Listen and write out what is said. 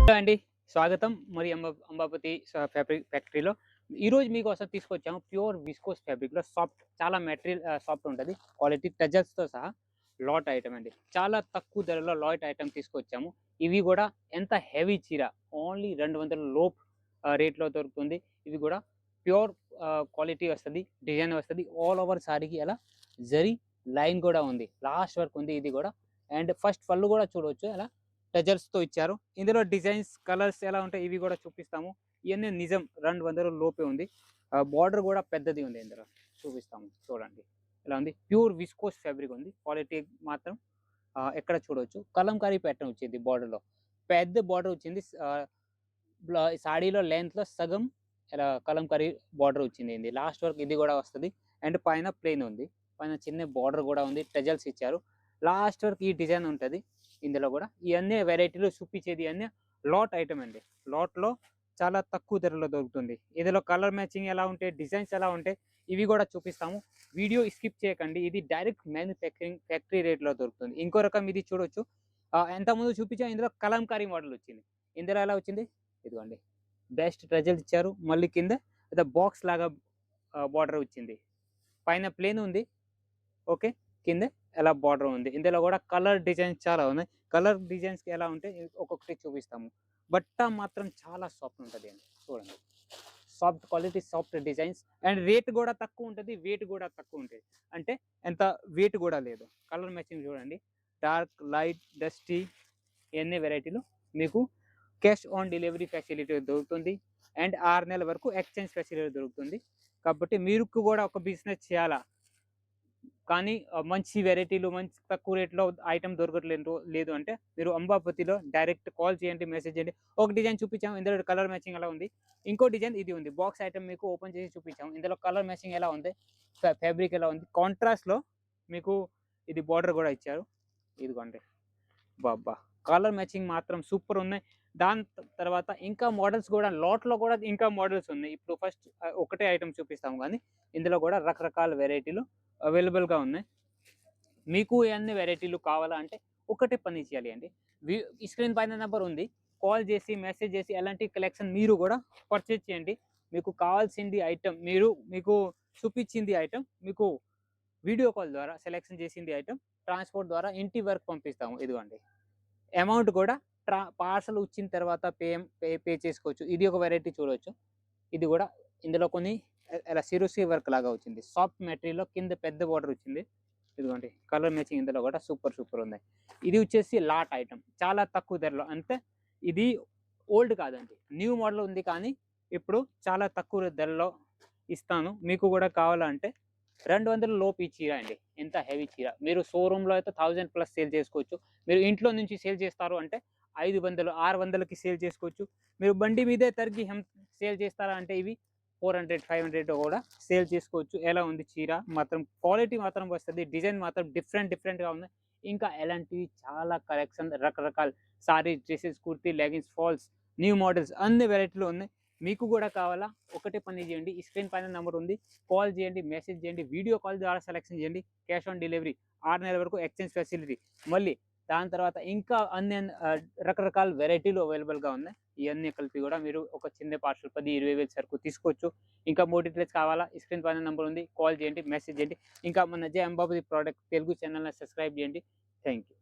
Hello అండి. స్వాగతం. మరి అంబాపతి ఫ్యాక్టరీలో ఈరోజు మీకోసం తీసుకొచ్చాము ప్యూర్ విస్కోస్ ఫ్యాబ్రిక్‌లో చాలా మెటీరియల్ సాఫ్ట్ ఉంటది. క్వాలిటీ టజల్స్‌తో సహా లాట్ ఐటమ్ అండి. చాలా తక్కువ ధరలో లాట్ ఐటమ్ తీసుకొచ్చాము. ఇవి గూడా ఎంత హెవీ చీర ఓన్లీ 200 లోపు రేట్‌లో దొరుకుతుంది. ఇవి గూడా ప్యూర్ క్వాలిటీ వస్తది. డిజైన్ వస్తది. ఆల్ ఓవర్ సారీకి అలా జరీ లైన్ గూడా ఉంది. లాస్ట్ వరకు ఉంది ఇది గూడా. అండ్ ఫస్ట్ పళ్ళు గూడా చూడొచ్చు అలా టజల్స్‌తో ఇచ్చారు. ఇందులో డిజైన్స్, కలర్స్ ఎలా ఉంటాయి ఇవి గూడా చూపిస్తాము. ఇయన్నీ నిజం 200 లోపే ఉంది. బోర్డర్ గూడా పెద్దది ఉంది ఇందులో. చూపిస్తాము చూడండి. ఇలా ఉంది. ప్యూర్ విస్కోస్ ఫ్యాబ్రిక్ ఉంది. క్వాలిటీ మాత్రం ఎక్కడ చూడొచ్చు. కలంకారీ ప్యాటర్న్ వచ్చింది బోర్డర్‌లో. పెద్ద బోర్డర్ వచ్చింది. సాడీలో లెంగ్త్‌లో సగం ఇలా కలంకారీ బోర్డర్ వచ్చింది. లాస్ట్ వరకు ఇది గూడా వస్తది. అండ్ పైన ప్లెయిన్ ఉంది. పైన చిన్న బోర్డర్ గూడా ఉంది. టజల్స్ ఇచ్చారు. లాస్ట్ వరకు ఈ డిజైన్ ఉంటది. ఇందులో గూడా ఇయన్నీ వెరైటీలు చూపించేది అన్నీ లాట్ ఐటమ్ అండి. లాట్‌లో చాలా తక్కువ ధరలో దొరుకుతుంది. ఇందులో కలర్ మ్యాచింగ్ ఎలా ఉంటాయి, డిజైన్స్ ఎలా ఉంటాయి ఇవి గూడా చూపిస్తాము. వీడియో స్కిప్ చేయకండి. ఇది డైరెక్ట్ ఫ్యాక్టరీ రేట్‌లో దొరుకుతుంది. ఇంకో రకం ఇది చూడొచ్చు. ఇంతకుముందు చూపించాం ఇందులో కలంకారీ మోడల్ వచ్చింది. ఇందులో ఎలా వచ్చింది? ఇదిగోండి. బెస్ట్ ట్రెజర్స్ ఇచ్చారు. మళ్ళీ కింద ఏదో బాక్స్ లాగా బోర్డర్ వచ్చింది. పైన ప్లెయిన్ ఉంది. ఓకే. కింద ఎలా బోర్డర్ ఉంది. ఇందులో గూడా కలర్ డిజైన్స్ చాలా ఉన్నాయి. కలర్ డిజైన్స్‌కి ఎలా ఉంటే ఒక్కొక్కటి చూపిస్తాము. బట్ట మాత్రం చాలా సాఫ్ట్ ఉంటదండి. చూడండి. Soft quality, soft designs and rate గూడా తక్కువ ఉంటది. వెయిట్ గూడా తక్కువ ఉంటది. అంటే ఎంత వెయిట్ గూడా లేదు. కలర్ మ్యాచింగ్ చూడండి. డార్క్, లైట్, డస్టీ ఇయన్నీ వెరైటీలు మీకు క్యాష్ ఆన్ డెలివరీ ఫెసిలిటీ దొరుకుతుంది. అండ్ 6 నెలల వరకు ఎక్స్‌చేంజ్ ఫెసిలిటీ దొరుకుతుంది. కాబట్టి మీకు గూడా ఒక బిజినెస్ చేయాలా? కానీ మంచి వెరైటీలు, మంచి తక్కువ రేట్‌లో ఐటెమ్ లేదు అంటే మీరు అంబాపతిలో డైరెక్ట్ కాల్ చేయండి, మెసేజ్ చేయండి. ఒక డిజైన్ చూపించాము. ఇందులో కలర్ మ్యాచింగ్ ఎలా ఉంది. ఇంకో డిజైన్ ఇది ఉంది. బాక్స్ ఐటెమ్ మీకు ఓపెన్ చేసి చూపించాము. ఇందులో కలర్ మ్యాచింగ్ ఎలా ఉంది, ఫ్యాబ్రిక్ ఎలా ఉంది. కాంట్రాస్ట్‌లో మీకు ఇది బోర్డర్ గూడా ఇచ్చారు. ఇదిగోండి. అబ్బబ్బా! కలర్ మ్యాచింగ్ మాత్రం సూపర్ ఉన్నాయి. దాని తర్వాత ఇంకా మోడల్స్ గూడా లాట్‌లో గూడా ఇంకా మోడల్స్ ఉన్నాయి. ఇప్పుడు ఫస్ట్ ఒకటే ఐటెమ్ చూపిస్తాము గానీ, ఇందులో గూడా రకరకాల వెరైటీలు అవైలబుల్‌గా ఉన్నాయి. మీకు ఎన్ని వెరైటీలు కావాలా అంటే ఒకటే పని చేయాలి అండి. ఈ స్క్రీన్ పైన నంబర్ ఉంది. కాల్ చేసి, మెసేజ్ చేసి ఎలాంటి కలెక్షన్ మీరు గూడా పర్చేజ్ చేయండి. మీకు కావాల్సింది ఐటెమ్ మీకు చూపించింది ఐటెమ్ మీకు వీడియో కాల్ ద్వారా సెలెక్షన్ చేసింది ఐటెమ్ ట్రాన్స్‌పోర్ట్ ద్వారా ఇంటి వరకు పంపిస్తాము. ఇదిగోండి. అమౌంట్ కూడా పార్సల్ వచ్చిన తర్వాత పే చేసుకోవచ్చు. ఇది ఒక వెరైటీ చూడొచ్చు. ఇది గూడా ఇందులో కొన్ని ఇలా సిరోసి వర్క్ లాగా వచ్చింది. సాఫ్ట్ మెటీరియల్‌లో కింద పెద్ద బోర్డర్ వచ్చింది. ఇదిగోండి. కలర్ మ్యాచింగ్ ఇందులో గూడా సూపర్ ఉన్నాయి. ఇది వచ్చేసి లాట్ ఐటెమ్. చాలా తక్కువ ధరలో అంటే ఇది ఓల్డ్ కాదండి. న్యూ మోడల్ ఉంది కానీ ఇప్పుడు చాలా తక్కువ ధరలో ఇస్తాను. మీకు గూడా కావాలంటే 200 లోపు ఈ చీర అండి. ఎంత హెవీ చీర. మీరు షోరూమ్‌లో అయితే 1000 ప్లస్ సేల్ చేసుకోవచ్చు. మీరు ఇంట్లో నుంచి సేల్ చేస్తారు అంటే 500, 600కి సేల్ చేసుకోవచ్చు. మీరు బండి మీదే తరిగి సేల్ చేస్తారా అంటే ఇవి 400, 500 కూడా సేల్ చేసుకోవచ్చు. ఎలా ఉంది చీర మాత్రం క్వాలిటీ మాత్రం వస్తది. డిజైన్ మాత్రం డిఫరెంట్‌గా ఉన్నాయి. ఇంకా ఎలాంటివి చాలా కలెక్షన్ రకరకాల saris, dresses, kurti, leggings, falls, new models అన్ని వెరైటీలు ఉన్నాయి. మీకు కూడా కావాలా? ఒకటే పని చేయండి. ఈ స్క్రీన్ పైన నంబర్ ఉంది. కాల్ చేయండి, మెసేజ్ చేయండి, వీడియో కాల్ ద్వారా సెలెక్షన్ చేయండి. క్యాష్ ఆన్ డెలివరీ 6 నెలల వరకు ఎక్స్‌చేంజ్ ఫెసిలిటీ. మళ్ళీ దాని తర్వాత ఇంకా రకరకాల వెరైటీలు అవైలబుల్‌గా ఉన్నాయి. ఇయన్నీ కలిపి గూడా మీరు ఒక చిన్న పార్సెల్ 10, 20 వేలు సరుకు తీసుకోవచ్చు. ఇంకా మోర్ డీటెయిల్స్ కావాలా? ఈ స్క్రీన్ పైన నంబర్ ఉంది. కాల్ చేయండి, మెసేజ్ చేయండి. ఇంకా మన జై అంబాబతి ప్రొడక్ట్ తెలుగు ఛానెల్‌ని సబ్స్క్రైబ్ చేయండి. Thank you.